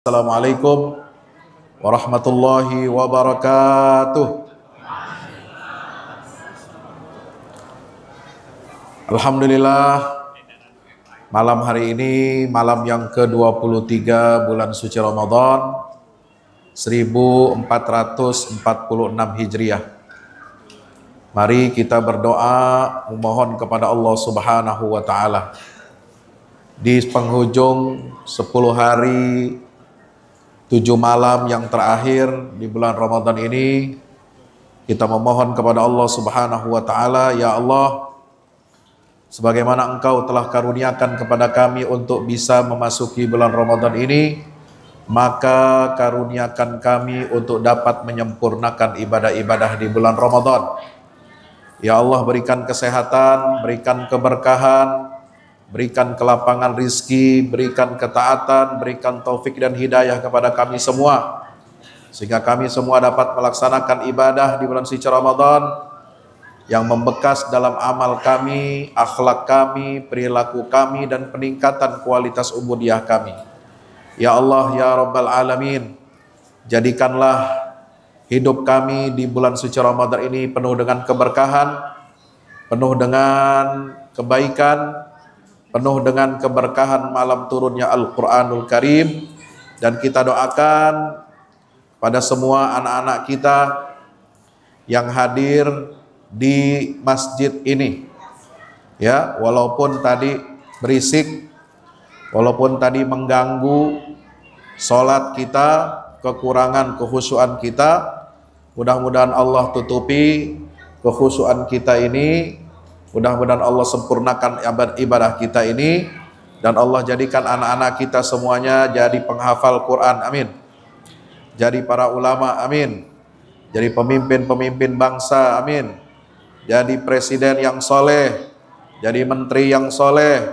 Assalamualaikum warahmatullahi wabarakatuh. Alhamdulillah, malam hari ini malam yang ke-23 bulan suci Ramadan 1446 Hijriah. Mari kita berdoa memohon kepada Allah Subhanahu wa taala di penghujung 10 hari 7 malam yang terakhir di bulan Ramadan ini. Kita memohon kepada Allah Subhanahu wa taala, ya Allah, sebagaimana Engkau telah karuniakan kepada kami untuk bisa memasuki bulan Ramadan ini, maka karuniakan kami untuk dapat menyempurnakan ibadah-ibadah di bulan Ramadan. Ya Allah, berikan kesehatan, berikan keberkahan, berikan kelapangan rizki, berikan ketaatan, berikan taufik dan hidayah kepada kami semua, sehingga kami semua dapat melaksanakan ibadah di bulan suci Ramadan yang membekas dalam amal kami, akhlak kami, perilaku kami, dan peningkatan kualitas ubudiyah kami. Ya Allah, ya Rabbal Alamin, jadikanlah hidup kami di bulan suci Ramadan ini penuh dengan keberkahan, penuh dengan kebaikan, penuh dengan keberkahan malam turunnya Al-Quranul Karim. Dan kita doakan pada semua anak-anak kita yang hadir di masjid ini, ya, walaupun tadi berisik, walaupun tadi mengganggu sholat kita, kekurangan kekhusyuan kita, mudah-mudahan Allah tutupi kekhusyuan kita ini. Mudah-mudahan Allah sempurnakan ibadah kita ini, dan Allah jadikan anak-anak kita semuanya jadi penghafal Quran, amin. Jadi para ulama, amin. Jadi pemimpin-pemimpin bangsa, amin. Jadi presiden yang soleh, jadi menteri yang soleh,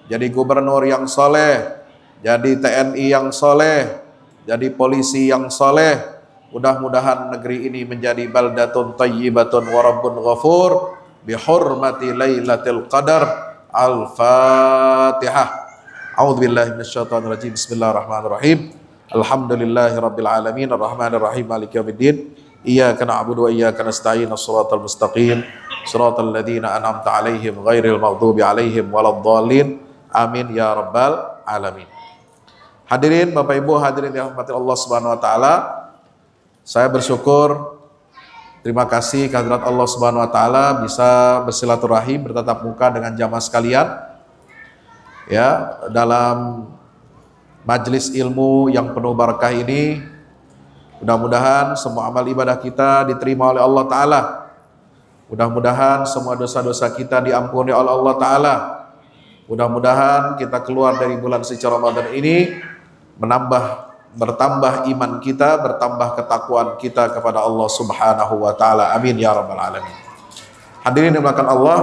jadi gubernur yang soleh, jadi TNI yang soleh, jadi polisi yang soleh. Mudah-mudahan negeri ini menjadi baldatun thayyibatun wa rabbun ghafur bihurmati Lailatul Qadar. Al-Fatihah. A'udzubillahi minasyaitonir rajim. Bismillahirrahmanirrahim. Alhamdulillahirabbil alamin arrahmanir rahim maliki yaumiddin. Iyyaka na'budu wa iyyaka nasta'in. Shiratal mustaqim. Shiratal ladzina an'amta 'alaihim ghairil maghdubi 'alaihim waladdallin. Amin ya rabbal alamin. Hadirin Bapak Ibu, hadirin yang dirahmati Allah Subhanahu wa taala, saya bersyukur, terima kasih kehadirat Allah Subhanahu wa taala bisa bersilaturahim, bertatap muka dengan jamaah sekalian, ya, dalam majelis ilmu yang penuh barakah ini. Mudah-mudahan semua amal ibadah kita diterima oleh Allah taala. Mudah-mudahan semua dosa-dosa kita diampuni oleh Allah taala. Mudah-mudahan kita keluar dari bulan suci Ramadan ini bertambah iman kita, bertambah ketakwaan kita kepada Allah Subhanahu wa taala. Amin ya rabbal alamin. Hadirin yang dimuliakan Allah,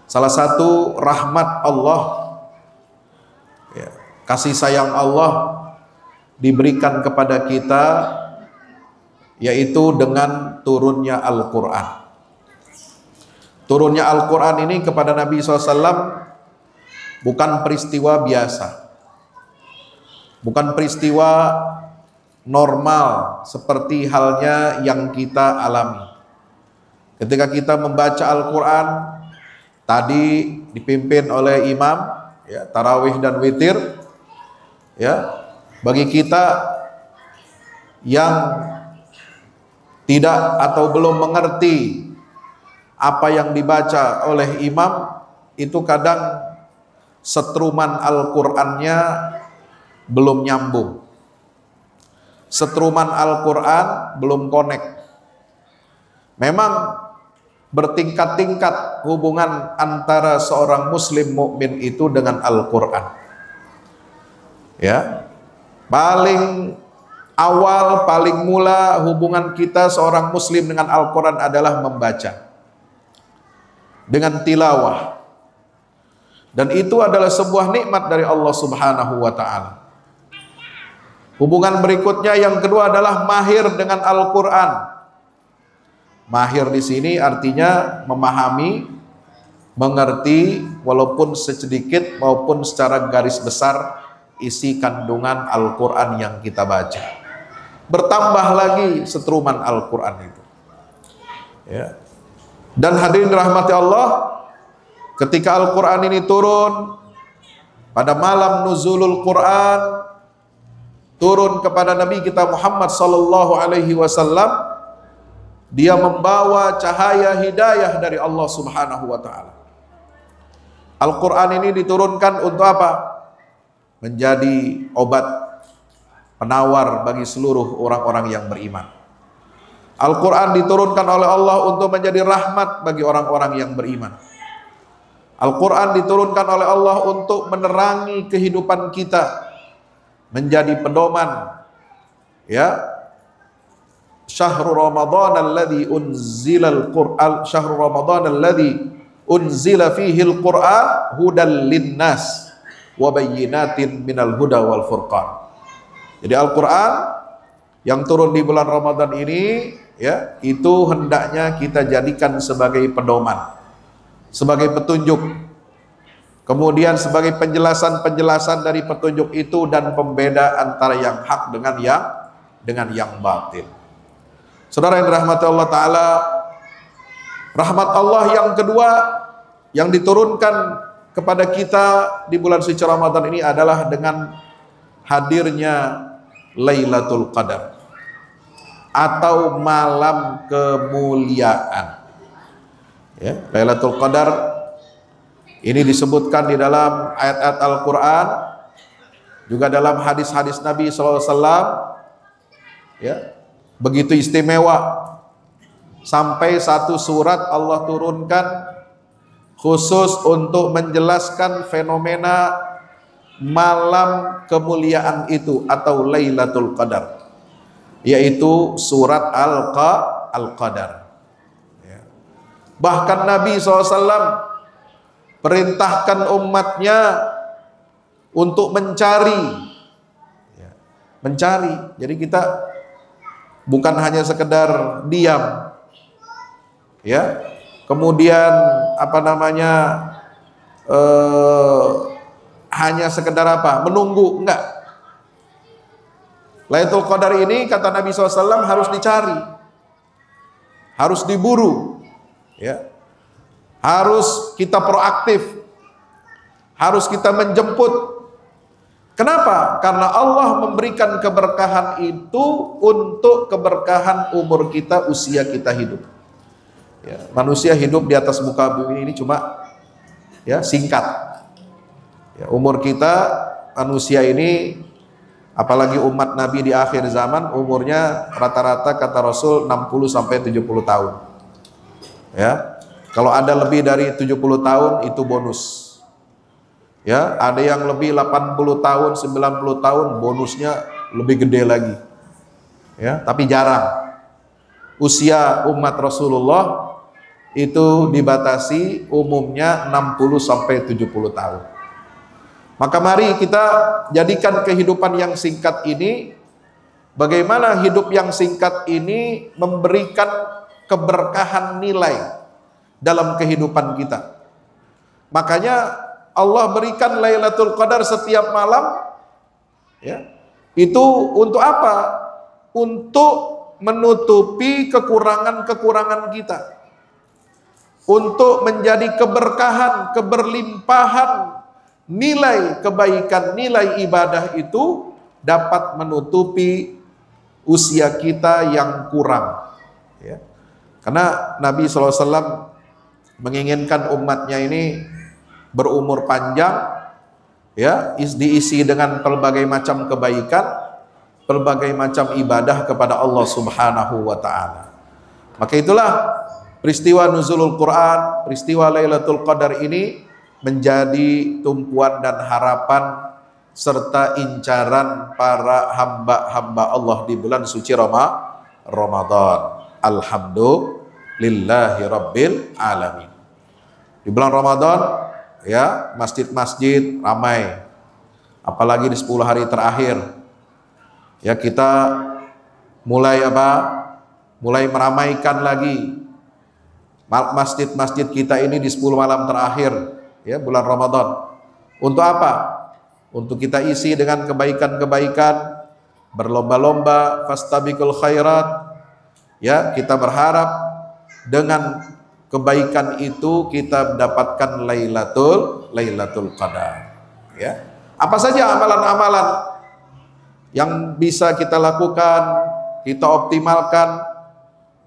salah satu rahmat Allah, ya, kasih sayang Allah diberikan kepada kita, yaitu dengan turunnya Al-Quran. Turunnya Al-Quran ini kepada Nabi SAW bukan peristiwa biasa, bukan peristiwa normal seperti halnya yang kita alami. Ketika kita membaca Al-Quran, tadi dipimpin oleh imam, ya, tarawih dan witir, ya, bagi kita yang tidak atau belum mengerti apa yang dibaca oleh imam, itu kadang setruman Al-Qur'annya belum nyambung, setruman Al-Quran belum connect. Memang bertingkat-tingkat hubungan antara seorang muslim mukmin itu dengan Al-Quran, ya. Paling awal, paling mula hubungan kita seorang muslim dengan Al-Quran adalah membaca, dengan tilawah. Dan itu adalah sebuah nikmat dari Allah Subhanahu wa ta'ala. Hubungan berikutnya yang kedua adalah mahir dengan Al-Quran. Mahir di sini artinya memahami, mengerti, walaupun sedikit maupun secara garis besar isi kandungan Al-Quran yang kita baca. Bertambah lagi setruman Al-Quran itu. Ya. Dan hadirin rahmati Allah, ketika Al-Quran ini turun pada malam nuzulul Quran, turun kepada Nabi kita Muhammad sallallahu alaihi wasallam, dia membawa cahaya hidayah dari Allah Subhanahu wa taala. Al-Quran ini diturunkan untuk apa? Menjadi obat penawar bagi seluruh orang-orang yang beriman. Al-Quran diturunkan oleh Allah untuk menjadi rahmat bagi orang-orang yang beriman. Al-Quran diturunkan oleh Allah untuk menerangi kehidupan kita, menjadi pedoman. Ya, syahrul Ramadan alladzi unzilal Qur'an, syahrul Ramadan alladzi unzila fihi al-Qur'an hudan linnas wa bayyinatin minal huda wal furqan. Jadi Al-Quran yang turun di bulan Ramadan ini, ya, itu hendaknya kita jadikan sebagai pedoman, sebagai petunjuk, kemudian sebagai penjelasan-penjelasan dari petunjuk itu dan pembeda antara yang hak dengan yang batil. Saudara yang dirahmati Allah Ta'ala, rahmat Allah yang kedua yang diturunkan kepada kita di bulan suci Ramadan ini adalah dengan hadirnya Lailatul Qadar atau malam kemuliaan. Ya, Lailatul Qadar ini disebutkan di dalam ayat-ayat Al-Quran, juga dalam hadis-hadis Nabi SAW. Ya, begitu istimewa, sampai satu surat Allah turunkan khusus untuk menjelaskan fenomena malam kemuliaan itu atau Lailatul Qadar, yaitu surat Al-Qadar. Ya. Bahkan Nabi SAW perintahkan umatnya untuk mencari, ya, mencari. Jadi kita bukan hanya sekedar diam, ya, kemudian hanya sekedar menunggu, enggak. Lailatul Qadar ini kata Nabi SAW harus dicari, harus diburu, ya, harus kita proaktif, harus kita menjemput. Kenapa? Karena Allah memberikan keberkahan itu untuk keberkahan umur kita, usia kita hidup. Ya, manusia hidup di atas muka bumi ini cuma, ya, singkat. Ya, umur kita manusia ini, apalagi umat Nabi di akhir zaman, umurnya rata-rata kata Rasul 60 sampai 70 tahun. Ya. Kalau ada lebih dari 70 tahun itu bonus. Ya, ada yang lebih 80 tahun, 90 tahun, bonusnya lebih gede lagi. Ya, tapi jarang. Usia umat Rasulullah itu dibatasi umumnya 60 sampai 70 tahun. Maka mari kita jadikan kehidupan yang singkat ini, bagaimana hidup yang singkat ini memberikan keberkahan nilai dalam kehidupan kita. Makanya Allah berikan Lailatul Qadar setiap malam, ya. Itu untuk apa? Untuk menutupi kekurangan-kekurangan kita. Untuk menjadi keberkahan, keberlimpahan, nilai kebaikan, nilai ibadah itu dapat menutupi usia kita yang kurang. Ya. Karena Nabi SAW menginginkan umatnya ini berumur panjang, ya, diisi dengan berbagai macam kebaikan, berbagai macam ibadah kepada Allah Subhanahu wa taala. Maka itulah peristiwa nuzulul Quran, peristiwa Lailatul Qadar ini menjadi tumpuan dan harapan serta incaran para hamba-hamba Allah di bulan suci Ramadan. Alhamdulillahi Rabbil Alamin. Di bulan Ramadan, ya, masjid-masjid ramai, apalagi di 10 hari terakhir. Ya, kita mulai meramaikan lagi masjid-masjid kita ini di 10 malam terakhir, ya, bulan Ramadan. Untuk apa? untuk kita isi dengan kebaikan-kebaikan, berlomba-lomba fastabiqul khairat. Ya, kita berharap dengan kebaikan itu kita mendapatkan Lailatul Qadar. Ya. Apa saja amalan-amalan yang bisa kita lakukan, kita optimalkan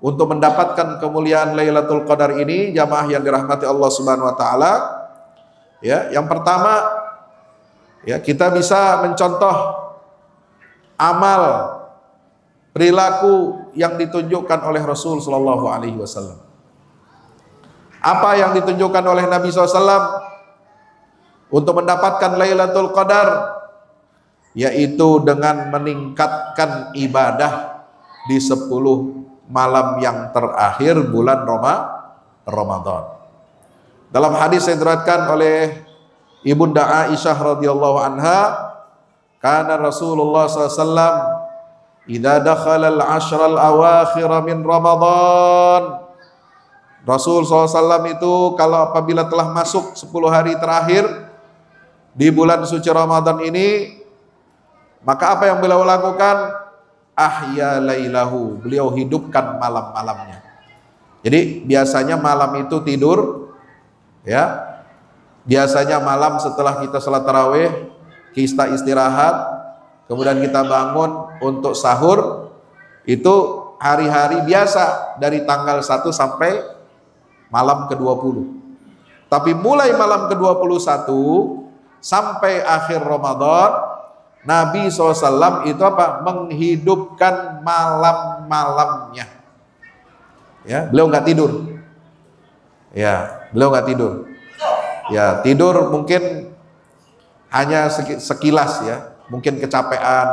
untuk mendapatkan kemuliaan Lailatul Qadar ini, jamaah yang dirahmati Allah Subhanahu wa taala. Ya, yang pertama, ya, kita bisa mencontoh amal perilaku yang ditunjukkan oleh Rasul sallallahu alaihi wasallam. Apa yang ditunjukkan oleh Nabi SAW untuk mendapatkan Lailatul Qadar, yaitu dengan meningkatkan ibadah di 10 malam yang terakhir bulan Ramadan. Dalam hadis yang diriwayatkan oleh Ibunda Aisyah radhiyallahu anha, kana Rasulullah SAW idza dakhala al-'ashra al-awakhir min Ramadan, Rasul SAW itu kalau apabila telah masuk 10 hari terakhir di bulan suci Ramadan ini, maka apa yang beliau lakukan? Ahya lailahu, beliau hidupkan malam-malamnya. Jadi biasanya malam itu tidur, ya. Biasanya malam setelah kita salat tarawih, kita istirahat, kemudian kita bangun untuk sahur. Itu hari-hari biasa dari tanggal 1 sampai malam ke-20. Tapi mulai malam ke-21 sampai akhir Ramadan, Nabi SAW itu apa? Menghidupkan malam-malamnya. Ya, beliau nggak tidur. Ya, beliau nggak tidur. Ya, tidur mungkin hanya sekilas ya, mungkin kecapean.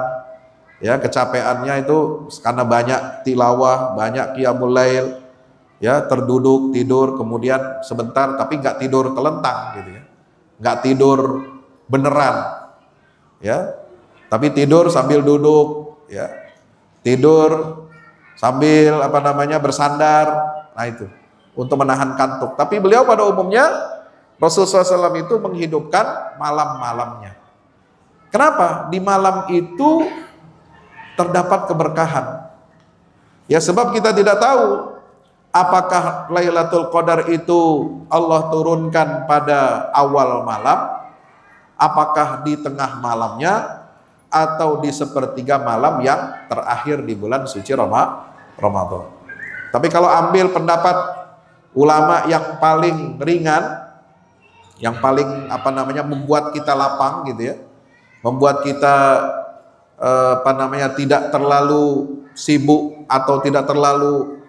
Ya, kecapeannya itu karena banyak tilawah, banyak qiyamul lail. Ya, terduduk tidur, kemudian sebentar tapi nggak tidur telentang gitu ya. Nggak tidur beneran. Ya. Tapi tidur sambil duduk, ya. Tidur sambil bersandar. Nah itu untuk menahan kantuk. Tapi beliau pada umumnya Rasulullah SAW itu menghidupkan malam-malamnya. Kenapa? Di malam itu terdapat keberkahan. Ya, sebab kita tidak tahu apakah Lailatul Qadar itu Allah turunkan pada awal malam, apakah di tengah malamnya, atau di sepertiga malam yang terakhir di bulan suci Ramadan. Tapi kalau ambil pendapat ulama yang paling ringan, yang paling membuat kita lapang gitu ya, membuat kita tidak terlalu sibuk atau tidak terlalu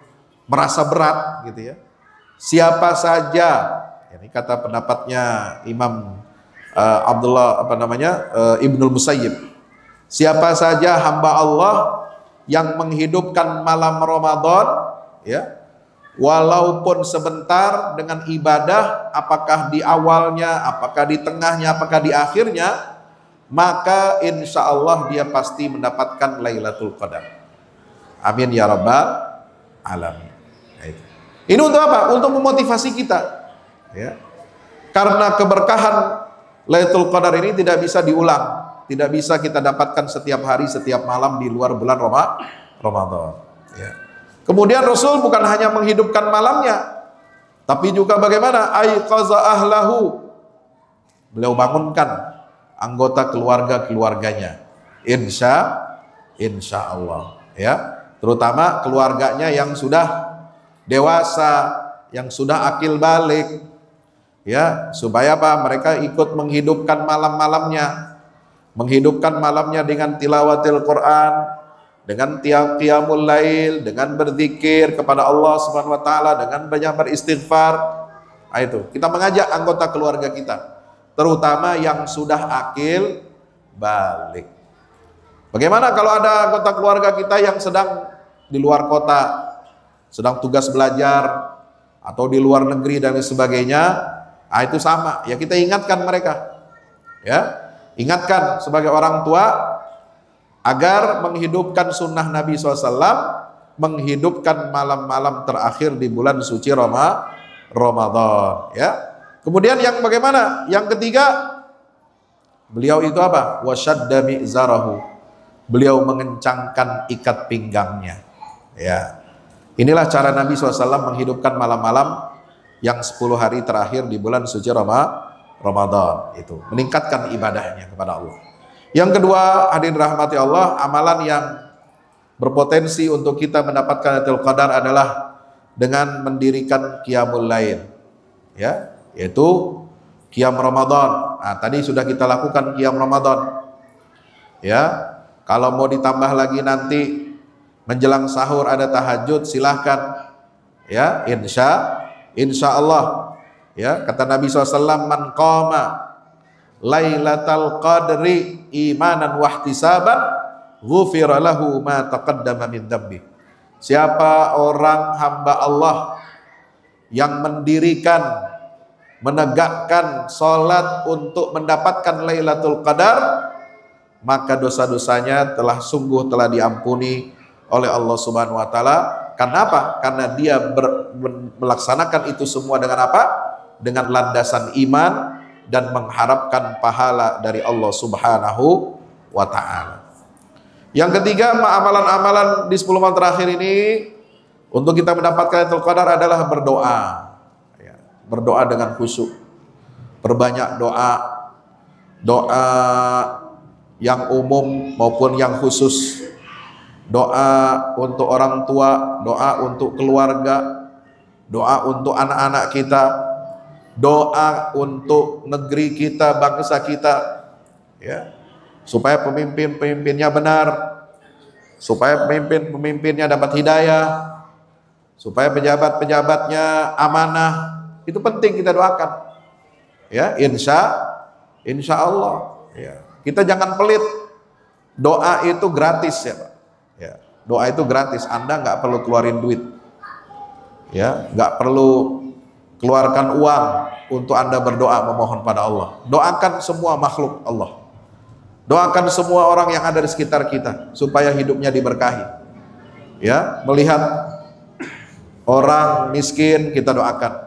merasa berat gitu ya. Siapa saja, ini kata pendapatnya Imam Ibnul Musayyib, siapa saja hamba Allah yang menghidupkan malam Ramadan, ya, walaupun sebentar dengan ibadah, apakah di awalnya, apakah di tengahnya, apakah di akhirnya, maka insya Allah dia pasti mendapatkan Lailatul Qadar. Amin ya rabbal alamin. Ini untuk apa? Untuk memotivasi kita, ya. Karena keberkahan Lailatul Qadar ini tidak bisa diulang, tidak bisa kita dapatkan setiap hari, setiap malam di luar bulan Ramadan. Ya. Kemudian Rasul bukan hanya menghidupkan malamnya, tapi juga bagaimana? Aiqaza ahlahu, beliau bangunkan anggota keluarganya. Insya Allah, ya. Terutama keluarganya yang sudah dewasa, yang sudah akil balik, ya, supaya apa? Mereka ikut menghidupkan malamnya dengan tilawatil Quran, dengan qiyamul lail, dengan berzikir kepada Allah Subhanahu wa taala, dengan banyak beristighfar. Nah, itu kita mengajak anggota keluarga kita, terutama yang sudah akil balik. Bagaimana kalau ada anggota keluarga kita yang sedang di luar kota, sedang tugas belajar, atau di luar negeri dan sebagainya? Nah, itu sama, ya, kita ingatkan mereka, ya, ingatkan sebagai orang tua agar menghidupkan sunnah Nabi SAW, menghidupkan malam-malam terakhir di bulan suci Ramadan, ya. Kemudian yang bagaimana? Yang ketiga, Beliau itu apa? Wasyadda mi'zarahu. Beliau mengencangkan ikat pinggangnya. Ya. Inilah cara Nabi SAW menghidupkan malam-malam yang 10 hari terakhir di bulan suci Ramadan. Itu meningkatkan ibadahnya kepada Allah. Yang kedua, hadirin rahmati Allah, amalan yang berpotensi untuk kita mendapatkan Lailatul Qadar adalah dengan mendirikan qiyamul lail. Ya, yaitu qiyam Ramadan. Nah, tadi sudah kita lakukan qiyam Ramadan. Ya, kalau mau ditambah lagi nanti menjelang sahur ada tahajud, silahkan. Ya, insya Allah. Ya, kata Nabi SAW, man qama Lailatul Qadri imanan wahtisaban ghufira lahu ma taqaddama min dzambi. Siapa orang hamba Allah yang mendirikan, menegakkan salat untuk mendapatkan Lailatul Qadar, maka dosa-dosanya sungguh telah diampuni oleh Allah Subhanahu wa taala. Karena apa? Karena dia melaksanakan itu semua dengan apa? Dengan landasan iman dan mengharapkan pahala dari Allah Subhanahu wa taala. Yang ketiga, amalan-amalan di 10 malam terakhir ini untuk kita mendapatkan Lailatul Qadar adalah berdoa. Ya, berdoa dengan khusyuk. Perbanyak doa. Doa yang umum maupun yang khusus. Doa untuk orang tua, doa untuk keluarga, doa untuk anak-anak kita, doa untuk negeri kita, bangsa kita, ya, supaya pemimpin-pemimpinnya benar, supaya pemimpin-pemimpinnya dapat hidayah, supaya pejabat-pejabatnya amanah. Itu penting kita doakan. Ya, insya Allah. Ya. Kita jangan pelit. Doa itu gratis ya, Pak. Ya, doa itu gratis. Anda nggak perlu keluarin duit. Ya, nggak perlu keluarkan uang untuk Anda berdoa memohon pada Allah. Doakan semua makhluk Allah. Doakan semua orang yang ada di sekitar kita supaya hidupnya diberkahi. Ya, melihat orang miskin kita doakan.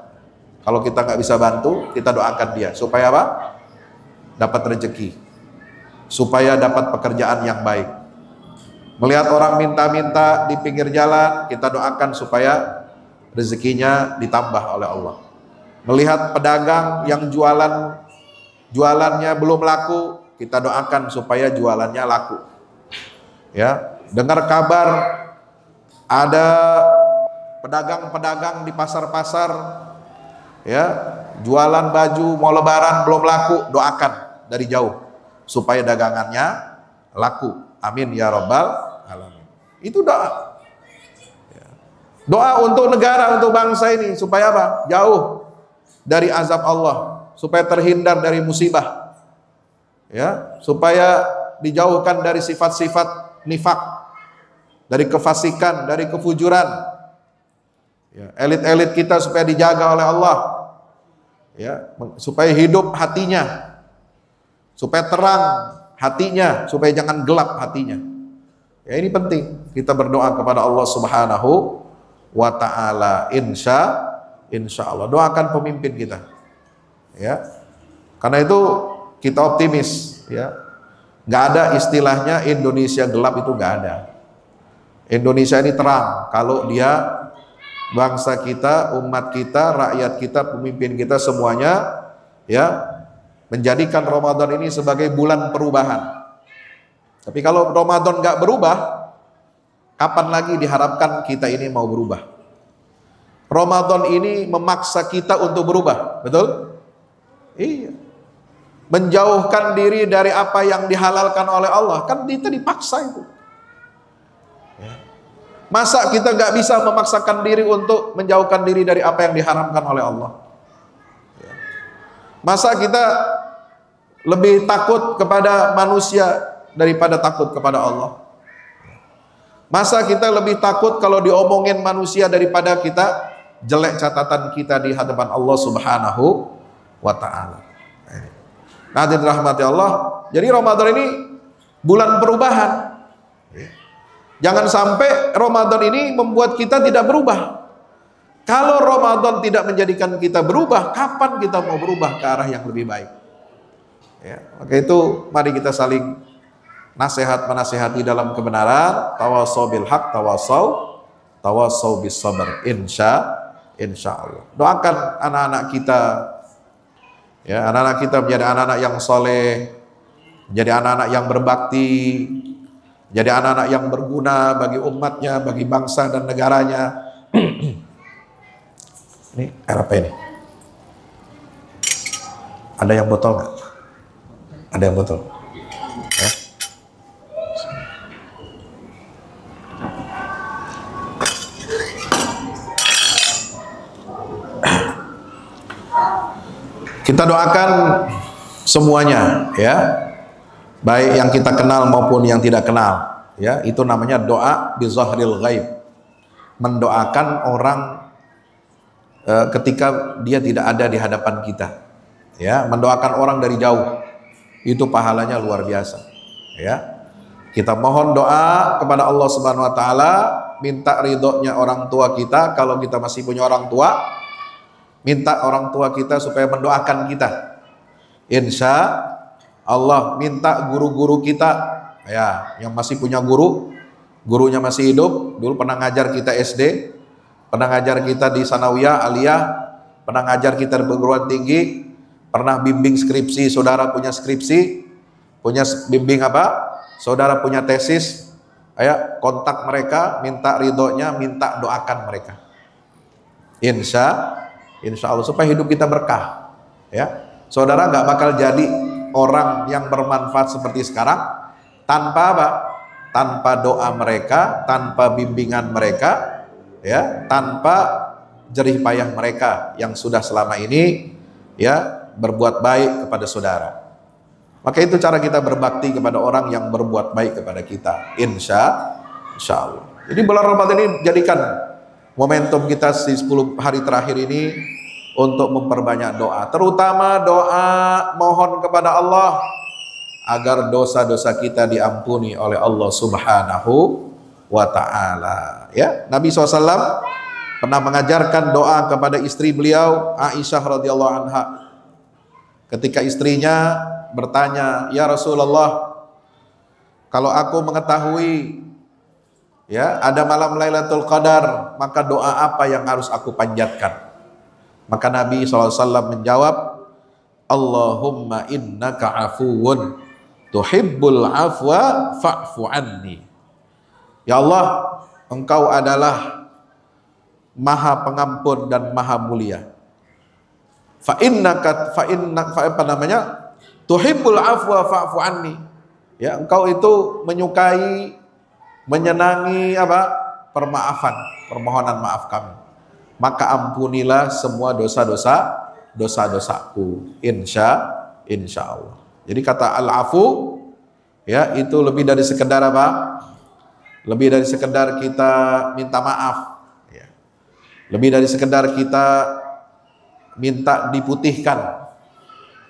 Kalau kita nggak bisa bantu, kita doakan dia supaya apa? Dapat rezeki, supaya dapat pekerjaan yang baik. Melihat orang minta-minta di pinggir jalan, kita doakan supaya rezekinya ditambah oleh Allah. Melihat pedagang yang jualannya belum laku, kita doakan supaya jualannya laku. Ya, dengar kabar ada pedagang-pedagang di pasar-pasar, ya, jualan baju mau lebaran belum laku, doakan dari jauh supaya dagangannya laku. Amin ya rabbal alamin. Itu doa. Ya. Doa untuk negara, untuk bangsa ini supaya apa? Jauh dari azab Allah, supaya terhindar dari musibah. Ya, supaya dijauhkan dari sifat-sifat nifak, dari kefasikan, dari kefujuran. Ya, elit-elit kita supaya dijaga oleh Allah. Ya, supaya hidup hatinya, supaya terang hatinya, supaya jangan gelap hatinya. Ya, ini penting kita berdoa kepada Allah Subhanahu wa taala. Insya Allah doakan pemimpin kita. Ya. Karena itu kita optimis, ya. Nggak ada istilahnya Indonesia gelap, itu nggak ada. Indonesia ini terang kalau dia, bangsa kita, umat kita, rakyat kita, pemimpin kita semuanya, ya, menjadikan Ramadan ini sebagai bulan perubahan. Tapi kalau Ramadan nggak berubah, kapan lagi diharapkan kita ini mau berubah? Ramadan ini memaksa kita untuk berubah, betul? Iya. Menjauhkan diri dari apa yang dihalalkan oleh Allah, kan kita dipaksa itu. Ya. Masa kita nggak bisa memaksakan diri untuk menjauhkan diri dari apa yang diharamkan oleh Allah? Ya. Masa kita lebih takut kepada manusia daripada takut kepada Allah? Masa kita lebih takut kalau diomongin manusia daripada kita jelek catatan kita di hadapan Allah Subhanahu wa ta'ala? Nah, dirahmati Allah. Jadi Ramadan ini bulan perubahan. Jangan sampai Ramadan ini membuat kita tidak berubah. Kalau Ramadan tidak menjadikan kita berubah, kapan kita mau berubah ke arah yang lebih baik? Ya, maka itu mari kita saling nasihat menasihati dalam kebenaran, tawasau bil haq, tawasau bis sabr. Insya Allah. Doakan anak-anak kita, ya, anak-anak kita menjadi anak-anak yang soleh, menjadi anak-anak yang berbakti, jadi anak-anak yang berguna bagi umatnya, bagi bangsa dan negaranya. Ini air apa ini? Ada yang botol nggak? Ada yang botol? Ya. Kita doakan semuanya, ya, baik yang kita kenal maupun yang tidak kenal, ya, itu namanya doa bizahril ghaib, mendoakan orang ketika dia tidak ada di hadapan kita, ya, mendoakan orang dari jauh, itu pahalanya luar biasa, ya. Kita mohon doa kepada Allah Subhanahu Wa Taala, minta ridhonya orang tua kita kalau kita masih punya orang tua. Minta orang tua kita supaya mendoakan kita. Insya Allah, minta guru-guru kita, ya, yang masih punya gurunya masih hidup, dulu pernah ngajar kita SD, pernah ngajar kita di sanawiyah, aliyah, pernah ngajar kita di perguruan tinggi, pernah bimbing skripsi, saudara punya skripsi, punya bimbing apa, saudara punya tesis, ya, kontak mereka, minta ridhonya, minta doakan mereka. Insya Allah supaya hidup kita berkah, ya. Saudara nggak bakal jadi orang yang bermanfaat seperti sekarang tanpa apa? Tanpa doa mereka, tanpa bimbingan mereka, ya, tanpa jerih payah mereka yang sudah selama ini, ya, berbuat baik kepada saudara. Maka itu cara kita berbakti kepada orang yang berbuat baik kepada kita. Insya Allah. Jadi bulan Ramadan ini jadikan momentum kita di 10 hari terakhir ini untuk memperbanyak doa, terutama doa mohon kepada Allah agar dosa-dosa kita diampuni oleh Allah Subhanahu wa Ta'ala, ya. Nabi SAW pernah mengajarkan doa kepada istri beliau Aisyah radhiyallahu anha ketika istrinya bertanya, "Ya Rasulullah, kalau aku mengetahui, ya, ada malam Lailatul Qadar, maka doa apa yang harus aku panjatkan?" Maka Nabi SAW menjawab, "Allahumma innaka afuwun tuhibbul afwa fa'fu anni." Ya Allah, Engkau adalah Maha Pengampun dan Maha Mulia. Tuhibbul afwa fa'fu anni. Ya, Engkau itu menyukai, menyenangi apa? Permaafan, permohonan maaf kami. Maka ampunilah semua dosa-dosaku. Insya Allah. Jadi kata al-afu, ya, itu lebih dari sekedar apa? Lebih dari sekedar kita minta maaf, ya. Lebih dari sekedar kita minta diputihkan.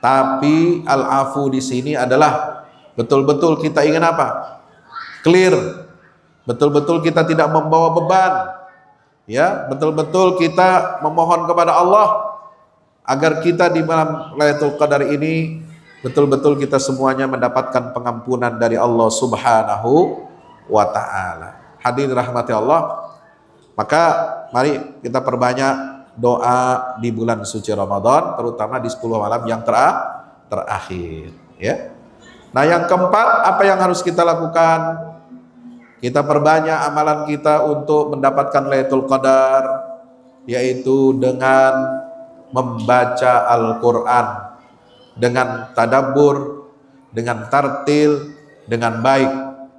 Tapi al-afu di sini adalah betul-betul kita ingin apa? Clear. Betul-betul kita tidak membawa beban. Ya, betul-betul kita memohon kepada Allah agar kita di malam Lailatul Qadar ini betul-betul kita semuanya mendapatkan pengampunan dari Allah Subhanahu wa Ta'ala. Hadirin rahmati Allah, maka mari kita perbanyak doa di bulan suci Ramadan, terutama di 10 malam yang terakhir, ya. Nah, yang keempat, apa yang harus kita lakukan? Kita perbanyak amalan kita untuk mendapatkan Lailatul Qadar, yaitu dengan membaca Al-Quran dengan tadabbur, dengan tartil, dengan baik.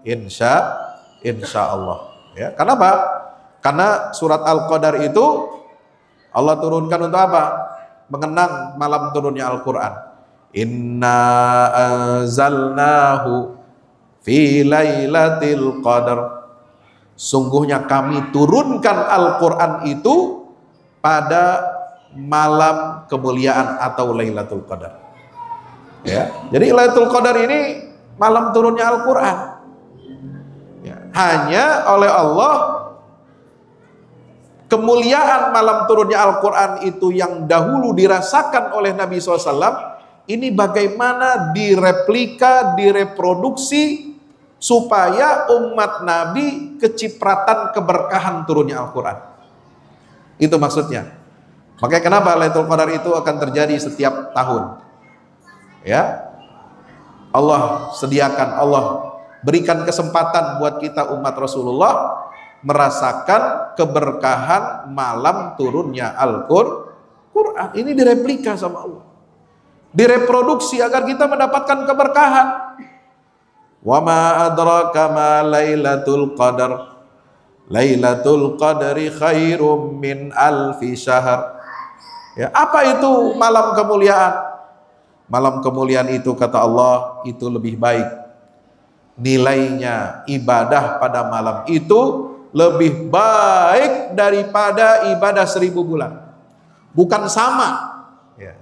Insya Allah, ya. Kenapa? Karena surat Al-Qadar itu Allah turunkan untuk apa? Mengenang malam turunnya Al-Quran. Inna anzalnahu fi lailatul qadar. Sungguhnya kami turunkan Al-Quran itu pada malam kemuliaan atau Lailatul Qadar, ya. Jadi Lailatul Qadar ini malam turunnya Al-Quran, ya. Hanya oleh Allah kemuliaan malam turunnya Al-Quran itu yang dahulu dirasakan oleh Nabi SAW ini bagaimana direplika, direproduksi supaya umat Nabi kecipratan keberkahan turunnya Al-Quran. Itu maksudnya. Makanya kenapa Lailatul Qadar itu akan terjadi setiap tahun. Ya, Allah sediakan, Allah berikan kesempatan buat kita umat Rasulullah merasakan keberkahan malam turunnya Al-Quran. Ini direplika sama Allah, direproduksi agar kita mendapatkan keberkahan. Wa ma adraka ma Lailatul Qadar, Lailatul Qadri khairum min alfi syahr. Ya, apa itu malam kemuliaan? Malam kemuliaan itu kata Allah itu lebih baik. Nilainya ibadah pada malam itu lebih baik daripada ibadah 1000 bulan. Bukan sama. Ya.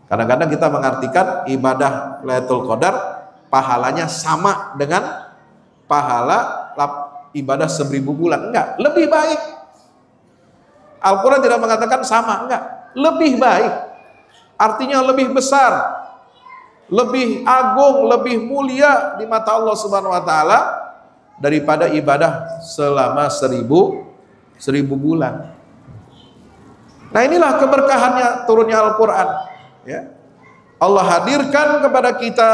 Kadang-kadang kita mengartikan ibadah Lailatul Qadar pahalanya sama dengan pahala ibadah 1000 bulan. Enggak, lebih baik. Al-Quran tidak mengatakan sama, enggak, lebih baik. Artinya lebih besar, lebih agung, lebih mulia di mata Allah Subhanahu wa taala daripada ibadah selama 1000 bulan. Nah, inilah keberkahannya turunnya Al-Quran, ya. Allah hadirkan kepada kita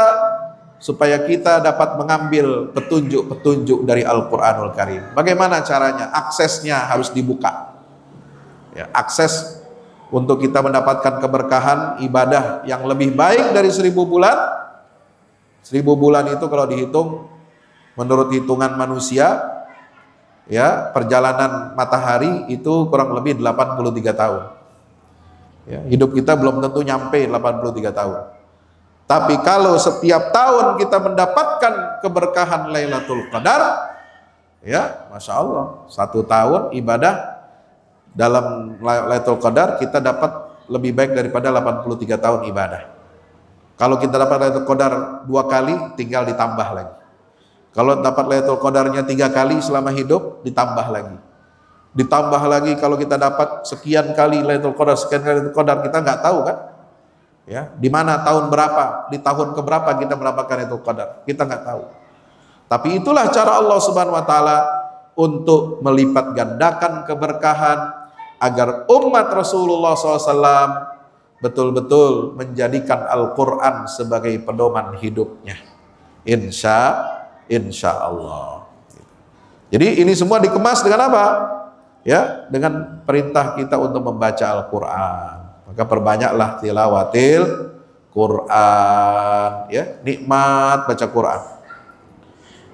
supaya kita dapat mengambil petunjuk-petunjuk dari Al-Quranul Karim. Bagaimana caranya? Aksesnya harus dibuka, ya, akses untuk kita mendapatkan keberkahan ibadah yang lebih baik dari 1000 bulan. 1000 bulan itu kalau dihitung menurut hitungan manusia, ya, perjalanan matahari itu kurang lebih 83 tahun. Ya, hidup kita belum tentu nyampe 83 tahun. Tapi kalau setiap tahun kita mendapatkan keberkahan Lailatul Qadar, ya, Masya Allah, 1 tahun ibadah dalam Lailatul Qadar kita dapat lebih baik daripada 83 tahun ibadah. Kalau kita dapat Lailatul Qadar 2 kali, tinggal ditambah lagi. Kalau dapat Lailatul Qadarnya 3 kali selama hidup, ditambah lagi. Ditambah lagi kalau kita dapat sekian kali Lailatul Qadar, sekian kali Lailatul Qadar, kita nggak tahu kan? Ya, di mana tahun berapa, di tahun keberapa kita mendapatkan Lailatul Qadar, kita nggak tahu. Tapi itulah cara Allah Subhanahu wa taala untuk melipat gandakan keberkahan agar umat Rasulullah SAW betul-betul menjadikan Al-Quran sebagai pedoman hidupnya. Insya Allah. Jadi ini semua dikemas dengan apa? Ya, dengan perintah kita untuk membaca Al-Quran. Maka perbanyaklah tilawatil Quran, ya, nikmat baca Quran.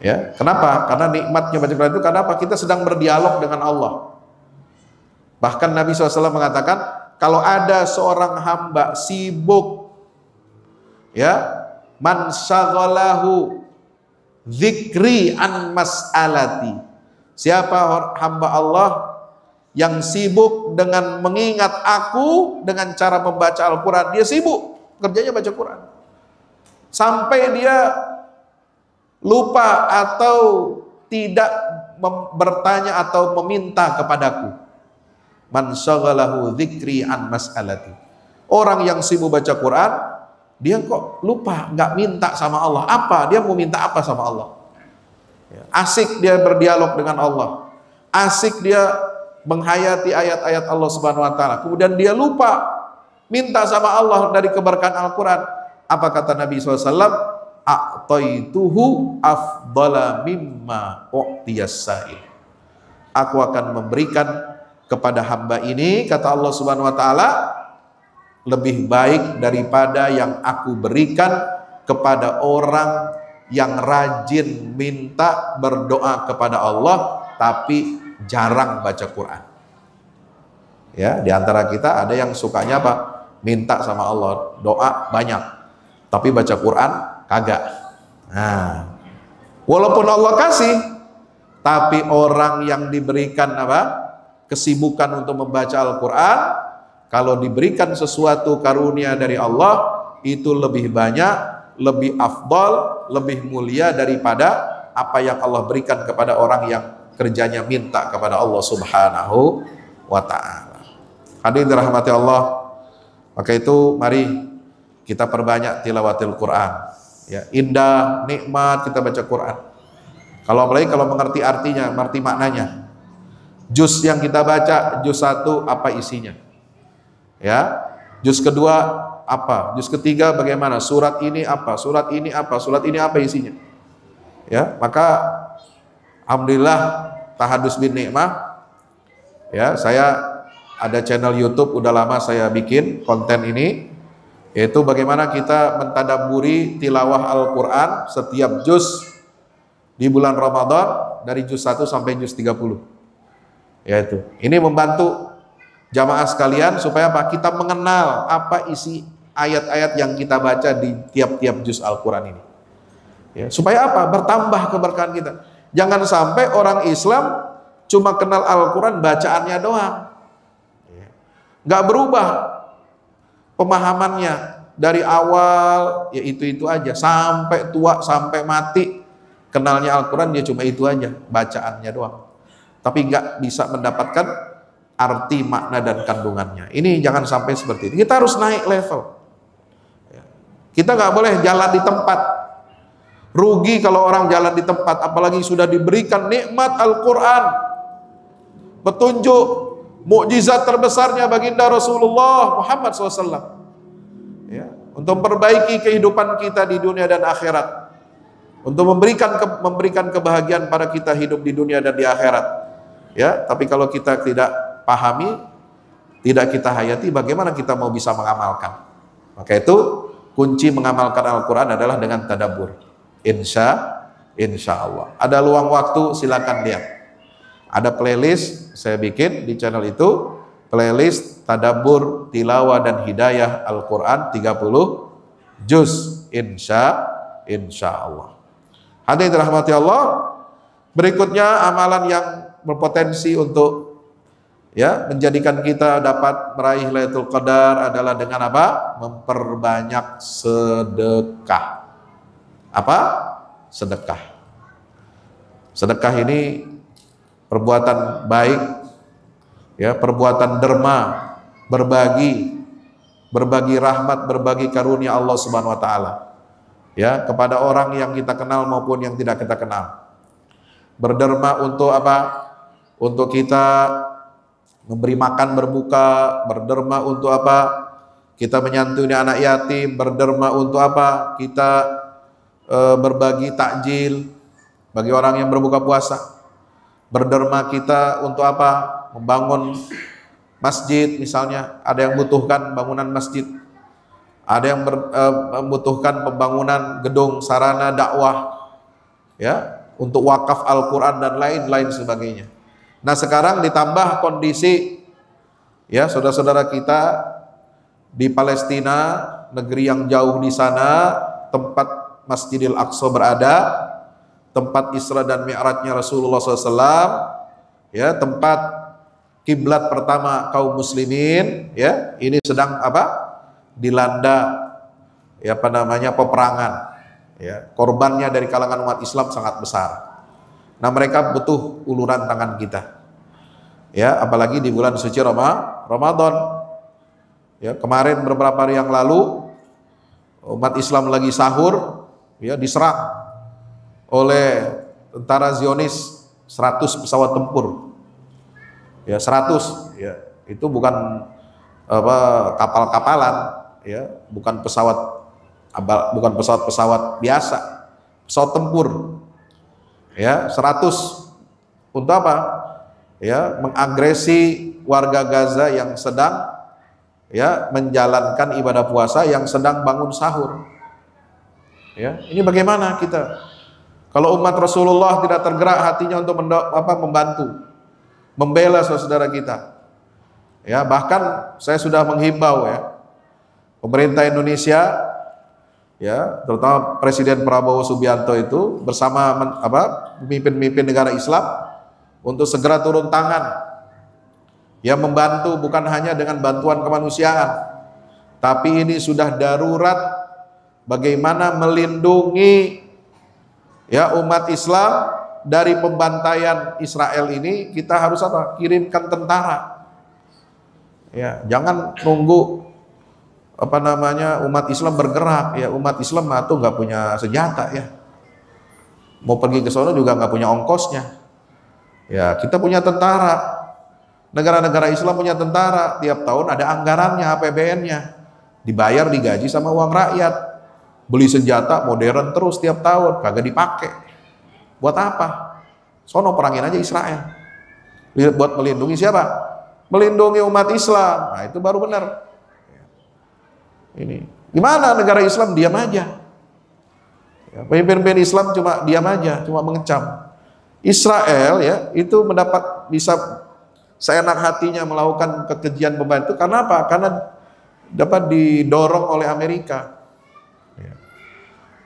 Ya, kenapa? Karena nikmatnya baca Quran itu kenapa? Kita sedang berdialog dengan Allah. Bahkan Nabi SAW mengatakan, kalau ada seorang hamba sibuk, ya, man syaghalahu dzikri an mas'alati. Siapa hamba Allah yang sibuk dengan mengingat aku dengan cara membaca Al-Quran, dia sibuk, kerjanya baca Quran. Sampai dia lupa atau tidak bertanya atau meminta kepadaku. Man syaghalahu dzikri an mas'alati. Orang yang sibuk baca Quran, dia kok lupa, nggak minta sama Allah. Apa? Dia mau minta apa sama Allah? Asik dia berdialog dengan Allah. Asik dia menghayati ayat-ayat Allah Subhanahu wa taala. Kemudian dia lupa minta sama Allah dari keberkahan Al-Quran. Apa kata Nabi SAW? A'taituhu afdala mimma u'tiyas sa'il. Aku akan memberikan kepada hamba ini, kata Allah Subhanahu wa taala, lebih baik daripada yang aku berikan kepada orang yang rajin minta berdoa kepada Allah tapi jarang baca Quran. Ya, di antara kita ada yang sukanya apa? Minta sama Allah, doa banyak, tapi baca Quran kagak. Nah, walaupun Allah kasih, tapi orang yang diberikan apa? Kesibukan untuk membaca Al-Quran, kalau diberikan sesuatu karunia dari Allah, itu lebih banyak, lebih afdal, lebih mulia daripada apa yang Allah berikan kepada orang yang kerjanya minta kepada Allah Subhanahu wa ta'ala. Hadirin dirahmati Allah, maka itu mari kita perbanyak tilawatil Quran. Ya, indah, nikmat kita baca Quran. Kalau apalagi kalau mengerti artinya, mengerti maknanya. Juz yang kita baca, juz 1 apa isinya? Ya, juz kedua apa? Juz ketiga bagaimana? Surat ini apa? Surat ini apa? Surat ini apa isinya? Ya, maka alhamdulillah tahadus bin nikmah. Ya, saya ada channel YouTube udah lama saya bikin konten ini, yaitu bagaimana kita mentadabburi tilawah Al-Quran setiap juz di bulan Ramadan dari juz 1 sampai juz 30. Yaitu, ini membantu jamaah sekalian supaya apa? Kita mengenal apa isi ayat-ayat yang kita baca di tiap-tiap juz Al-Quran ini. Ya, supaya apa? Bertambah keberkahan kita. Jangan sampai orang Islam cuma kenal Al-Quran bacaannya doang. Nggak berubah pemahamannya dari awal, ya itu aja sampai tua, sampai mati kenalnya Al-Quran dia cuma itu aja, bacaannya doang, tapi nggak bisa mendapatkan arti, makna dan kandungannya. Ini jangan sampai seperti itu. Kita harus naik level. Kita nggak boleh jalan di tempat. Rugi kalau orang jalan di tempat, apalagi sudah diberikan nikmat Al-Quran, petunjuk, mukjizat terbesarnya baginda Rasulullah Muhammad SAW. Ya, untuk memperbaiki kehidupan kita di dunia dan akhirat, untuk memberikan kebahagiaan pada kita hidup di dunia dan di akhirat. Ya, tapi kalau kita tidak pahami, tidak kita hayati, bagaimana kita mau bisa mengamalkan? Maka itu kunci mengamalkan Al-Quran adalah dengan tadabbur. Insya Allah. Ada luang waktu silakan lihat. Ada playlist saya bikin di channel itu, playlist tadabbur, tilawah dan hidayah Al-Quran 30 juz. Insya Allah. Hadirin dirahmati Allah. Berikutnya amalan yang berpotensi untuk ya menjadikan kita dapat meraih Lailatul Qadar adalah dengan apa? Memperbanyak sedekah. Apa? Sedekah. Sedekah ini perbuatan baik, ya, perbuatan derma, berbagi rahmat, berbagi karunia Allah Subhanahu wa taala. Ya, kepada orang yang kita kenal maupun yang tidak kita kenal. Berderma untuk apa? Untuk kita memberi makan berbuka, berderma untuk apa? Kita menyantuni anak yatim, berderma untuk apa? Kita berbagi takjil bagi orang yang berbuka puasa. Berderma kita untuk apa? Membangun masjid misalnya, ada yang membutuhkan bangunan masjid, ada yang membutuhkan pembangunan gedung sarana dakwah, ya, untuk wakaf Al-Quran dan lain-lain sebagainya. Nah sekarang ditambah kondisi, ya, saudara-saudara kita di Palestina, negeri yang jauh di sana, tempat Masjidil Aqsa berada, tempat Isra dan Mi'rajnya Rasulullah SAW, ya, tempat kiblat pertama kaum muslimin, ya, ini sedang apa? Dilanda, ya, apa namanya, peperangan, ya, korbannya dari kalangan umat Islam sangat besar. Nah mereka butuh uluran tangan kita, ya, apalagi di bulan suci Ramadan. Ya, kemarin beberapa hari yang lalu umat Islam lagi sahur, ya, diserang oleh tentara Zionis 100 pesawat tempur. Ya, 100, ya, itu bukan apa kapal-kapalan, ya, bukan pesawat biasa, pesawat tempur. Ya, 100 untuk apa? Ya, mengagresi warga Gaza yang sedang, ya, menjalankan ibadah puasa, yang sedang bangun sahur. Ya, ini bagaimana kita? Kalau umat Rasulullah tidak tergerak hatinya untuk membantu, membela saudara kita. Ya, bahkan saya sudah menghimbau, ya, pemerintah Indonesia, ya, terutama Presiden Prabowo Subianto itu bersama pemimpin-pemimpin negara Islam untuk segera turun tangan, ya, membantu bukan hanya dengan bantuan kemanusiaan, tapi ini sudah darurat. Bagaimana melindungi, ya, umat Islam dari pembantaian Israel ini? Kita harus apa? Kirimkan tentara. Ya, jangan nunggu apa namanya, umat Islam bergerak, ya umat Islam tuh nggak punya senjata ya, mau pergi ke sana juga nggak punya ongkosnya. Ya kita punya tentara, negara-negara Islam punya tentara, tiap tahun ada anggarannya, APBN-nya, dibayar digaji sama uang rakyat, beli senjata modern terus tiap tahun, kagak dipakai. Buat apa? Sono perangin aja Israel. Buat melindungi siapa? Melindungi umat Islam. Nah itu baru benar. Ini gimana negara Islam diam aja? Ya, pemimpin-pemimpin Islam cuma diam aja, cuma mengecam. Israel ya itu mendapat bisa seenak hatinya melakukan kekejian beban itu karena apa? Karena dapat didorong oleh Amerika. Ya.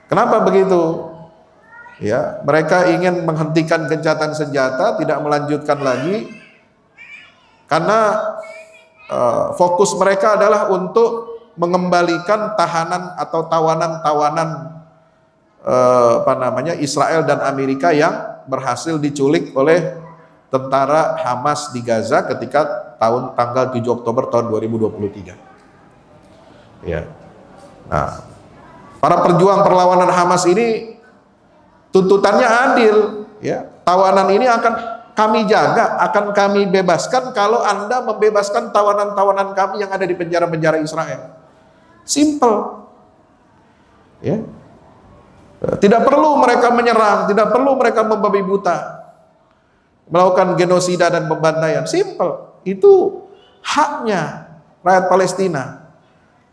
Kenapa begitu? Ya, mereka ingin menghentikan gencatan senjata, tidak melanjutkan lagi, karena fokus mereka adalah untuk mengembalikan tahanan atau tawanan-tawanan apa namanya Israel dan Amerika yang berhasil diculik oleh tentara Hamas di Gaza ketika tanggal 7 Oktober tahun 2023. Ya. Nah, para perjuang perlawanan Hamas ini tuntutannya adil, ya. Tawanan ini akan kami jaga, akan kami bebaskan kalau Anda membebaskan tawanan-tawanan kami yang ada di penjara-penjara Israel. Simple. Ya. Tidak perlu mereka menyerang, tidak perlu mereka membabi buta, melakukan genosida dan pembantaian. Simple. Itu haknya rakyat Palestina.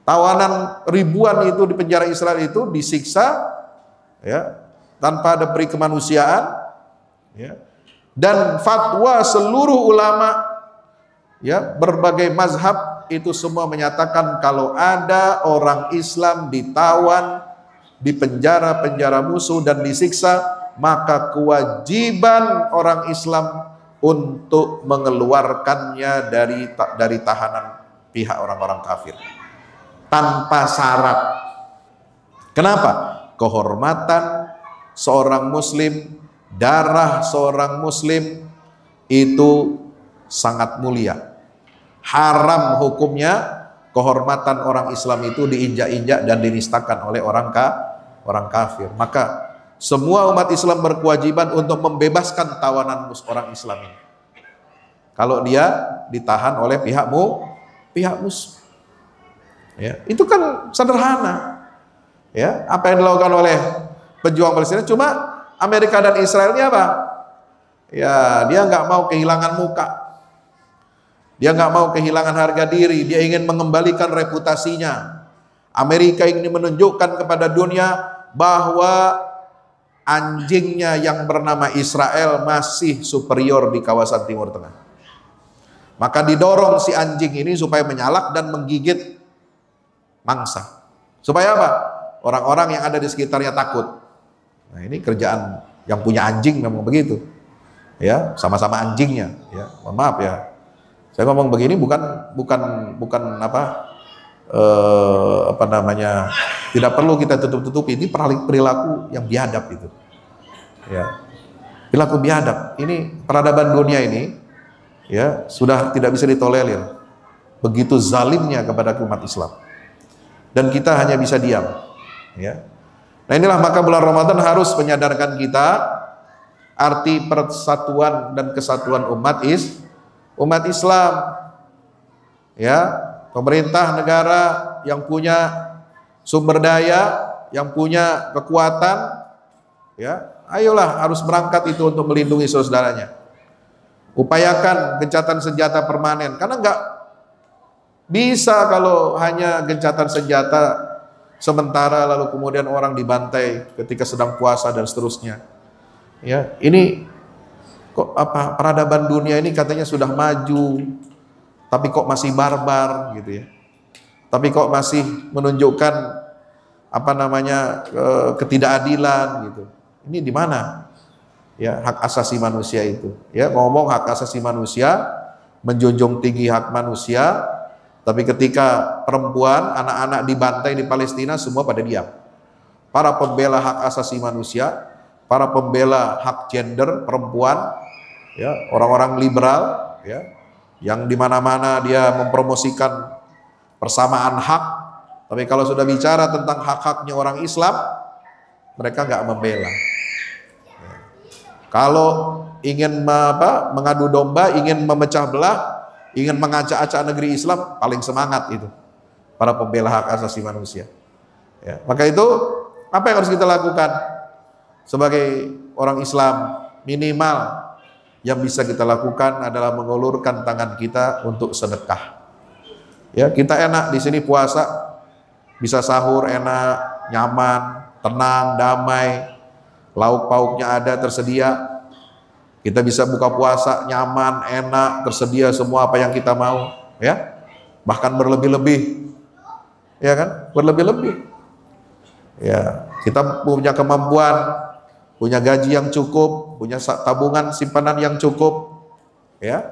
Tawanan ribuan itu di penjara Israel itu disiksa, ya, tanpa ada peri kemanusiaan, ya. Dan fatwa seluruh ulama, ya, berbagai mazhab itu semua menyatakan kalau ada orang Islam ditawan di penjara-penjara musuh dan disiksa, maka kewajiban orang Islam untuk mengeluarkannya dari tahanan pihak orang-orang kafir tanpa syarat. Kenapa? Kehormatan seorang muslim, darah seorang muslim itu sangat mulia. Haram hukumnya kehormatan orang Islam itu diinjak-injak dan dinistakan oleh orang kafir. Maka semua umat Islam berkewajiban untuk membebaskan tawanan orang Islam ini. Kalau dia ditahan oleh pihak musuh. Ya, itu kan sederhana. Ya, apa yang dilakukan oleh pejuang Palestina, cuma Amerika dan Israel ini apa? Ya, dia nggak mau kehilangan muka. Dia nggak mau kehilangan harga diri, dia ingin mengembalikan reputasinya. Amerika ingin menunjukkan kepada dunia bahwa anjingnya yang bernama Israel masih superior di kawasan Timur Tengah. Maka didorong si anjing ini supaya menyalak dan menggigit mangsa. Supaya apa? Orang-orang yang ada di sekitarnya takut. Nah, ini kerjaan yang punya anjing memang begitu. Ya, sama-sama anjingnya, ya. Mohon maaf ya. Saya ngomong begini bukan apa namanya, tidak perlu kita tutup-tutupi. Ini perilaku yang biadab itu. Ya. Perilaku biadab. Ini peradaban dunia ini, ya, sudah tidak bisa ditolerir. Begitu zalimnya kepada umat Islam. Dan kita hanya bisa diam, ya. Nah, inilah maka bulan Ramadan harus menyadarkan kita arti persatuan dan kesatuan umat Islam, ya. Pemerintah negara yang punya sumber daya, yang punya kekuatan, ya, ayolah harus berangkat itu untuk melindungi saudaranya. Upayakan gencatan senjata permanen, karena nggak bisa kalau hanya gencatan senjata sementara lalu kemudian orang dibantai ketika sedang puasa dan seterusnya. Ya, ini kok apa, peradaban dunia ini katanya sudah maju, tapi kok masih barbar gitu ya. Tapi kok masih menunjukkan apa namanya ketidakadilan gitu. Ini di mana? Ya, hak asasi manusia itu. Ya, ngomong hak asasi manusia, menjunjung tinggi hak manusia, tapi ketika perempuan, anak-anak dibantai di Palestina semua pada diam. Para pembela hak asasi manusia, para pembela hak gender perempuan, ya, orang-orang liberal, ya, yang di mana-mana dia mempromosikan persamaan hak, Tapi kalau sudah bicara tentang hak-haknya orang Islam, mereka nggak membela. Kalau ingin mengadu domba, ingin memecah belah, ingin mengacak-acak negeri Islam, paling semangat itu para pembela hak asasi manusia. Ya, maka itu apa yang harus kita lakukan sebagai orang Islam? Minimal yang bisa kita lakukan adalah mengulurkan tangan kita untuk sedekah. Ya, kita enak di sini puasa, bisa sahur enak, nyaman, tenang, damai, lauk pauknya ada tersedia. Kita bisa buka puasa nyaman, enak, tersedia semua apa yang kita mau, ya. Bahkan berlebih-lebih. Ya kan? Berlebih-lebih. Ya, kita punya kemampuan, punya gaji yang cukup, punya tabungan simpanan yang cukup, ya.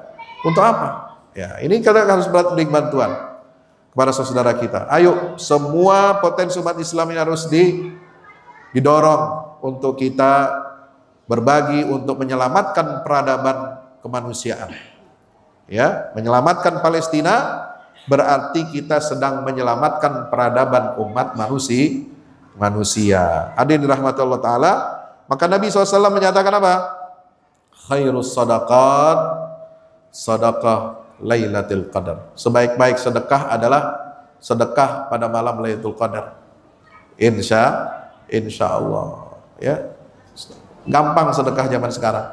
Untuk apa? Ya, ini kita harus beri bantuan kepada saudara kita. Ayo, semua potensi umat Islam ini harus didorong untuk kita berbagi untuk menyelamatkan peradaban kemanusiaan. Ya, menyelamatkan Palestina berarti kita sedang menyelamatkan peradaban umat manusia. Hadirin dirahmati Allah Ta'ala, maka Nabi SAW menyatakan apa? Khairus sadaqat sadaqah Lailatul Qadar. Sebaik-baik sedekah adalah sedekah pada malam Lailatul Qadar. Insya Allah. Ya, gampang sedekah zaman sekarang.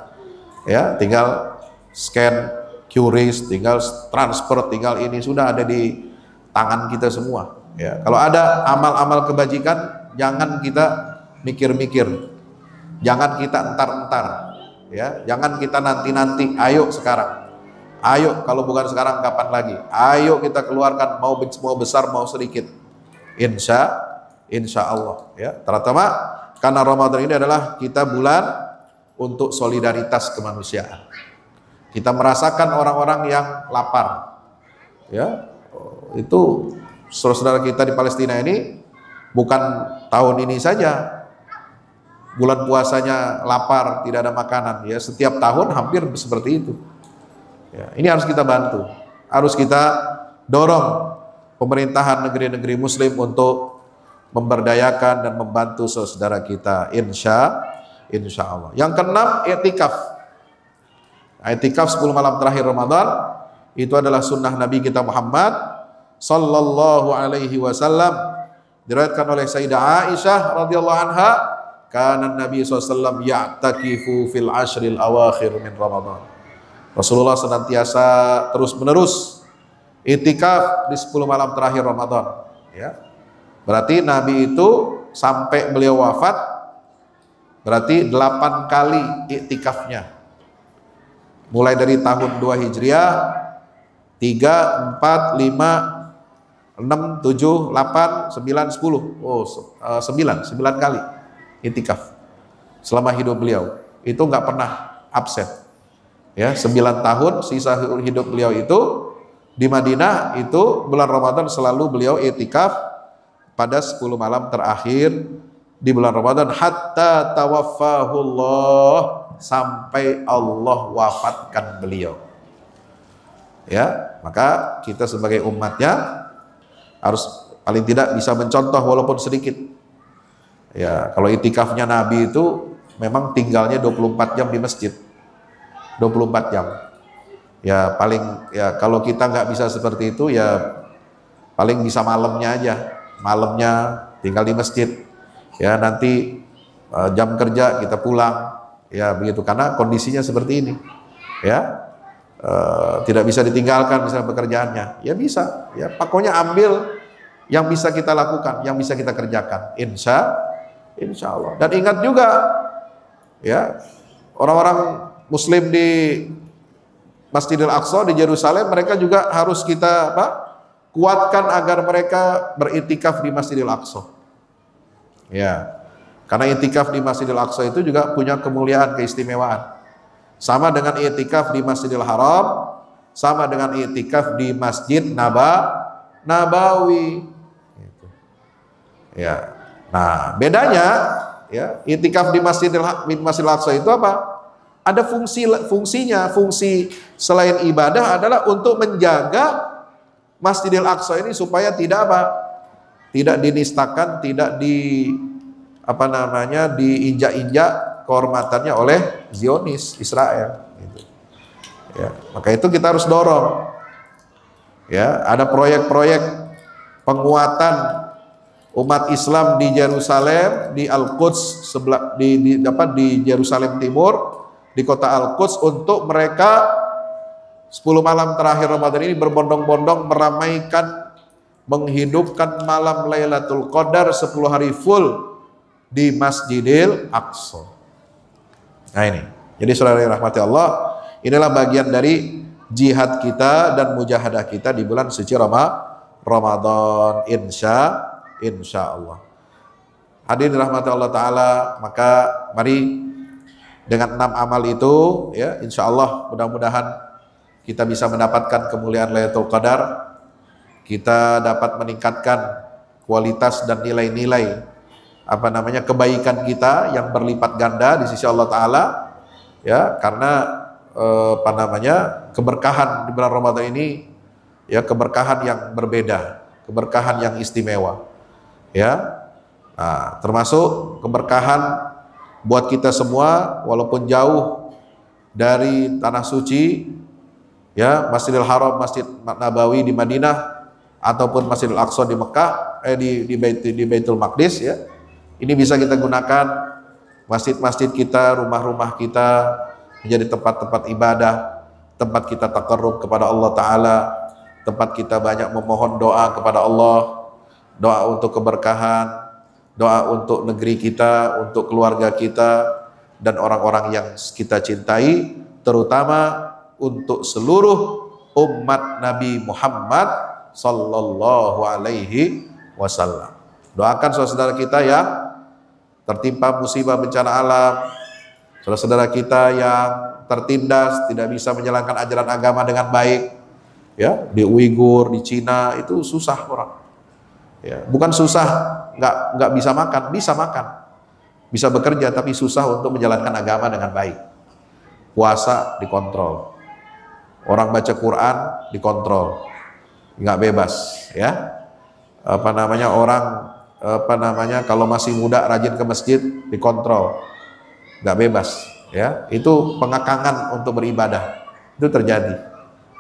Ya, tinggal scan QRIS, tinggal transfer, tinggal ini sudah ada di tangan kita semua. Ya, kalau ada amal-amal kebajikan, jangan kita mikir-mikir, jangan kita entar-entar, ya, jangan kita nanti-nanti. Ayo sekarang, ayo, kalau bukan sekarang kapan lagi? Ayo kita keluarkan, mau besar mau sedikit. Insya Allah, ya. Terutama karena Ramadan ini adalah kita bulan untuk solidaritas kemanusiaan. Kita merasakan orang-orang yang lapar, ya. Itu saudara kita di Palestina ini bukan tahun ini saja bulan puasanya lapar, tidak ada makanan, ya. Setiap tahun hampir seperti itu. Ya, ini harus kita bantu, harus kita dorong pemerintahan negeri-negeri Muslim untuk memberdayakan dan membantu saudara kita. Insya Allah. Yang keenam, i'tikaf. I'tikaf 10 malam terakhir Ramadan itu adalah sunnah Nabi kita Muhammad sallallahu alaihi wasallam. Diriwayatkan oleh Sayyidah Aisyah radhiyallahu anha, kana Nabi SAW ya'takifu fil ashril awakhir min Ramadan. Rasulullah senantiasa terus-menerus i'tikaf di 10 malam terakhir Ramadan, ya. Berarti Nabi itu sampai beliau wafat berarti 8 kali i'tikafnya. Mulai dari tahun 2 Hijriah, 3, 4, 5, 6, 7, 8, 9, 10. Oh, 9 kali i'tikaf selama hidup beliau. Itu nggak pernah absen. Ya, 9 tahun sisa hidup beliau itu di Madinah, itu bulan Ramadan selalu beliau i'tikaf pada 10 malam terakhir di bulan Ramadan hatta tawaffahullah, sampai Allah wafatkan beliau. Ya, maka kita sebagai umatnya harus paling tidak bisa mencontoh walaupun sedikit. Ya, kalau i'tikafnya Nabi itu memang tinggalnya 24 jam di masjid. 24 jam. Ya, paling ya kalau kita nggak bisa seperti itu ya paling bisa malamnya aja. Malamnya tinggal di masjid. Ya, nanti jam kerja kita pulang. Ya, begitu, karena kondisinya seperti ini. Ya. Tidak bisa ditinggalkan misalnya pekerjaannya. Ya bisa. Ya, pokoknya ambil yang bisa kita lakukan, yang bisa kita kerjakan. Insya Allah. Dan ingat juga, ya, orang-orang Muslim di Masjidil Aqsa di Yerusalem, mereka juga harus kita kuatkan agar mereka beriktikaf di Masjidil Aqsa. Ya, karena iktikaf di Masjidil Aqsa itu juga punya kemuliaan, keistimewaan. Sama dengan iktikaf di Masjidil Haram, sama dengan iktikaf di Masjid Nabawi. Ya, nah bedanya, ya, iktikaf di Masjidil Aqsa itu apa? Ada fungsinya. Fungsi selain ibadah adalah untuk menjaga Masjidil Aqsa ini supaya tidak tidak dinistakan, tidak diinjak-injak kehormatannya oleh Zionis Israel. Gitu. Ya, maka itu kita harus dorong. Ya, ada proyek-proyek penguatan umat Islam di Yerusalem, di Al-Quds sebelah di Yerusalem Timur, di kota Al-Quds, untuk mereka 10 malam terakhir Ramadan ini berbondong-bondong meramaikan, menghidupkan malam Lailatul Qadar 10 hari full di Masjidil Aqsa. Nah ini, jadi saudara yang rahmati Allah, inilah bagian dari jihad kita dan mujahadah kita di bulan suci Ramadan, insya Allah. Hadirin rahmati Allah Ta'ala, maka mari dengan 6 amal itu, ya, insya Allah mudah-mudahan kita bisa mendapatkan kemuliaan Lailatul Qadar, kita dapat meningkatkan kualitas dan nilai-nilai kebaikan kita yang berlipat ganda di sisi Allah Ta'ala, ya, karena keberkahan di bulan Ramadan ini, ya, keberkahan yang berbeda, keberkahan yang istimewa, ya. Nah, termasuk keberkahan buat kita semua, walaupun jauh dari tanah suci, ya, Masjidil Haram, Masjid Nabawi di Madinah, ataupun Masjidil Aqsa di Mekah, di Baitul Maqdis, ya. Ini bisa kita gunakan masjid-masjid kita, rumah-rumah kita menjadi tempat-tempat ibadah, tempat kita taqarrub kepada Allah Ta'ala, tempat kita banyak memohon doa kepada Allah, doa untuk keberkahan, doa untuk negeri kita, untuk keluarga kita, dan orang-orang yang kita cintai, terutama untuk seluruh umat Nabi Muhammad sallallahu alaihi wasallam. Doakan saudara-saudara kita yang tertimpa musibah bencana alam, saudara-saudara kita yang tertindas, tidak bisa menjalankan ajaran agama dengan baik, ya, di Uighur, di Cina, itu susah orang. Ya, bukan susah nggak bisa makan, bisa bekerja, tapi susah untuk menjalankan agama dengan baik. Puasa dikontrol, orang baca Quran dikontrol, nggak bebas, ya. Kalau masih muda rajin ke masjid dikontrol, nggak bebas, ya. Itu pengakangan untuk beribadah, itu terjadi.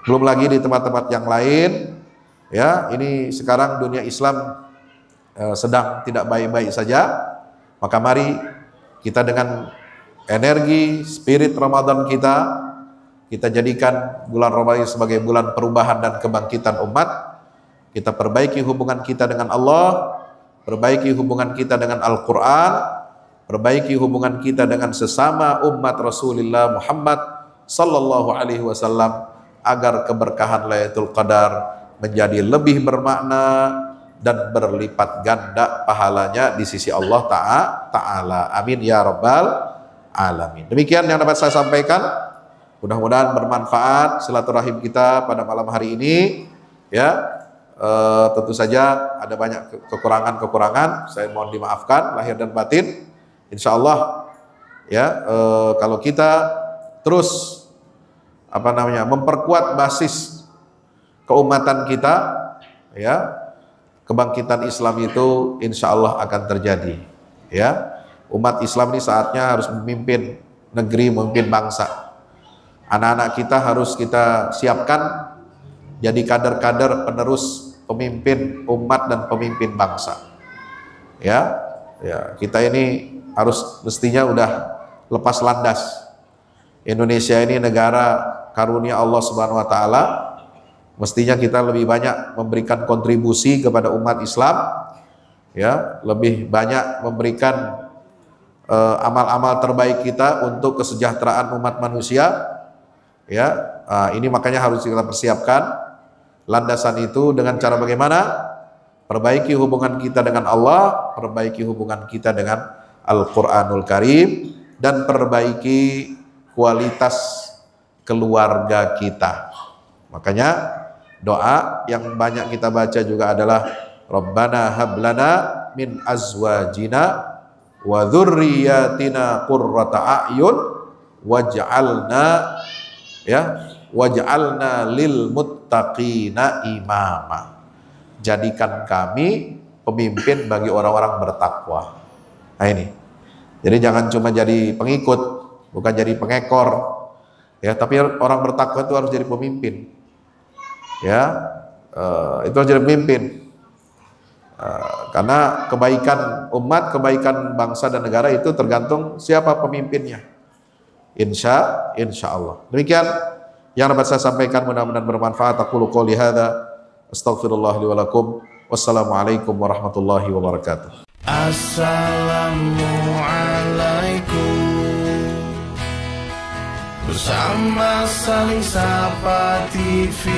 Belum lagi di tempat-tempat yang lain, ya. Ini sekarang dunia Islam sedang tidak baik-baik saja. Maka mari kita dengan energi spirit Ramadan kita jadikan bulan Ramadan sebagai bulan perubahan dan kebangkitan umat. Kita perbaiki hubungan kita dengan Allah, perbaiki hubungan kita dengan Al-Quran, perbaiki hubungan kita dengan sesama umat Rasulullah Muhammad sallallahu alaihi wasallam, agar keberkahan Lailatul Qadar menjadi lebih bermakna dan berlipat ganda pahalanya di sisi Allah Ta'ala. Amin ya rabbal alamin. Demikian yang dapat saya sampaikan. Mudah-mudahan bermanfaat silaturahim kita pada malam hari ini, ya. Tentu saja ada banyak kekurangan-kekurangan, saya mohon dimaafkan lahir dan batin. Insya Allah, ya, kalau kita terus memperkuat basis keumatan kita, ya, kebangkitan Islam itu insya Allah akan terjadi, ya. Umat Islam ini saatnya harus memimpin negeri, memimpin bangsa. Anak-anak kita harus kita siapkan jadi kader-kader penerus pemimpin umat dan pemimpin bangsa, ya. Kita ini harus mestinya udah lepas landas. Indonesia ini negara karunia Allah Subhanahu wa Ta'ala, mestinya kita lebih banyak memberikan kontribusi kepada umat Islam, ya, lebih banyak memberikan amal-amal terbaik kita untuk kesejahteraan umat manusia, ya. Ini makanya harus kita persiapkan landasan itu dengan cara bagaimana? Perbaiki hubungan kita dengan Allah, perbaiki hubungan kita dengan Al-Quranul Karim, dan perbaiki kualitas keluarga kita. Makanya doa yang banyak kita baca juga adalah Rabbana hablana min azwajina wa dzurriyyatina qurrata a'yun waj'alna lil muttaqina imama. Jadikan kami pemimpin bagi orang-orang bertakwa. Nah ini. Jadi jangan cuma jadi pengikut, bukan jadi pengekor. Ya, tapi orang bertakwa itu harus jadi pemimpin. Ya, itu harus jadi pemimpin. Karena kebaikan umat, kebaikan bangsa dan negara itu tergantung siapa pemimpinnya. Insya Allah. Demikian yang dapat saya sampaikan, mudah-mudahan bermanfaat. Aqulu qouli hadza astaghfirullah li wa lakum. Wassalamualaikum warahmatullahi wabarakatuh. Assalamualaikum. Bersama Saling Sapa TV.